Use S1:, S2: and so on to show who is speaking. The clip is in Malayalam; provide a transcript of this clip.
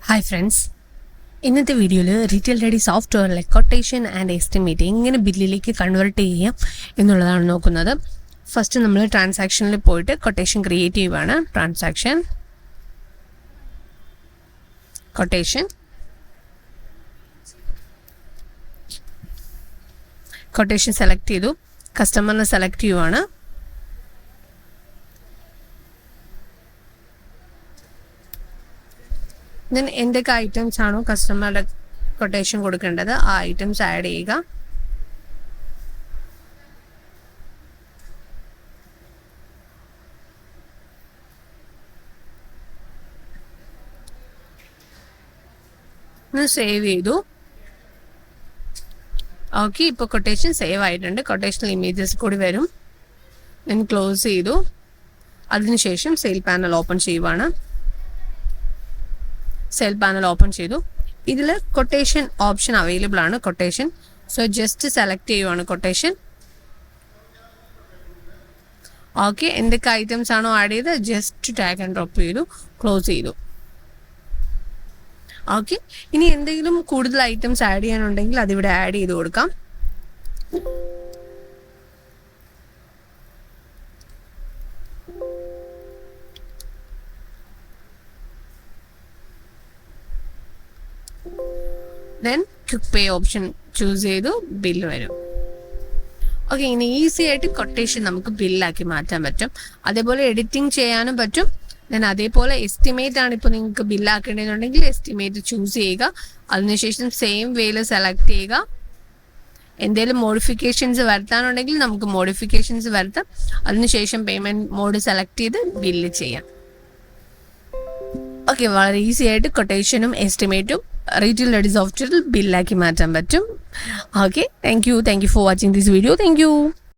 S1: Hi friends, ഇന്നത്തെ വീഡിയോയിൽ റീറ്റെയിൽ റെഡി സോഫ്റ്റ്വെയറിലെ കൊട്ടേഷൻ ആൻഡ് എസ്റ്റിമേറ്റ് എങ്ങനെ ബില്ലിലേക്ക് കൺവേർട്ട് ചെയ്യാം എന്നുള്ളതാണ് നോക്കുന്നത്. ഫസ്റ്റ് നമ്മൾ ട്രാൻസാക്ഷനിൽ പോയിട്ട് കൊട്ടേഷൻ ക്രിയേറ്റ് ചെയ്യുവാണ്. കൊട്ടേഷൻ സെലക്ട് ചെയ്തു, കസ്റ്റമറിനെ സെലക്ട് ചെയ്യുവാണ്. ദെൻ എന്തൊക്കെ ഐറ്റംസ് ആണോ കസ്റ്റമറുടെ കൊട്ടേഷൻ കൊടുക്കേണ്ടത് ആ ഐറ്റംസ് ആഡ് ചെയ്യുക. സേവ് ചെയ്തു. ഓക്കെ, ഇപ്പോൾ കൊട്ടേഷൻ സേവ് ആയിട്ടുണ്ട്. കൊട്ടേഷണൽ ഇമേജസ് കൂടി വരും. ദെൻ ക്ലോസ് ചെയ്തു. അതിനുശേഷം സെയിൽ പാനൽ ഓപ്പൺ ചെയ്യുവാണ്. സെൽ പാനൽ ഓപ്പൺ ചെയ്തു. ഇതിൽ കൊട്ടേഷൻ ഓപ്ഷൻ അവൈലബിൾ ആണ്. കൊട്ടേഷൻ സോ ജസ്റ്റ് സെലക്ട് ചെയ്യുവാണ് കൊട്ടേഷൻ. ഓക്കെ, എന്തൊക്കെ ഐറ്റംസ് ആണോ ആഡ് ചെയ്ത് ജസ്റ്റ് ടാഗ് ആൻഡ് ഡ്രോപ്പ് ചെയ്തു, ക്ലോസ് ചെയ്തു. ഓക്കെ, ഇനി എന്തെങ്കിലും കൂടുതൽ ഐറ്റംസ് ആഡ് ചെയ്യാനുണ്ടെങ്കിൽ അതിവിടെ ആഡ് ചെയ്ത് കൊടുക്കാം. ദെൻ ക്വിക്ക് പേ ഓപ്ഷൻ ചൂസ് ചെയ്തു, ബില്ല് വരും. ഓക്കെ, ഇനി ഈസി ആയിട്ട് കൊട്ടേഷൻ നമുക്ക് ബില്ലാക്കി മാറ്റാൻ പറ്റും. അതേപോലെ എഡിറ്റിംഗ് ചെയ്യാനും പറ്റും. ദെൻ അതേപോലെ എസ്റ്റിമേറ്റ് ആണ് ഇപ്പോൾ നിങ്ങൾക്ക് ബില്ലാക്കേണ്ടതെന്നുണ്ടെങ്കിൽ എസ്റ്റിമേറ്റ് ചൂസ് ചെയ്യുക. അതിനുശേഷം സെയിം വേയിൽ സെലക്ട് ചെയ്യുക. എന്തെങ്കിലും മോഡിഫിക്കേഷൻസ് വരുത്താനുണ്ടെങ്കിൽ നമുക്ക് മോഡിഫിക്കേഷൻസ് വരുത്താം. അതിനുശേഷം പേയ്മെൻറ്റ് മോഡ് സെലക്ട് ചെയ്ത് ബില്ല് ചെയ്യാം. ഓക്കെ, വളരെ ഈസി ആയിട്ട് കൊട്ടേഷനും എസ്റ്റിമേറ്റും റീറ്റെയിൽ റെഡി സോഫ്റ്റ്വെയറിൽ ബില്ലാക്കി മാറ്റാൻ പറ്റും. Okay, thank you for watching this video. Thank you.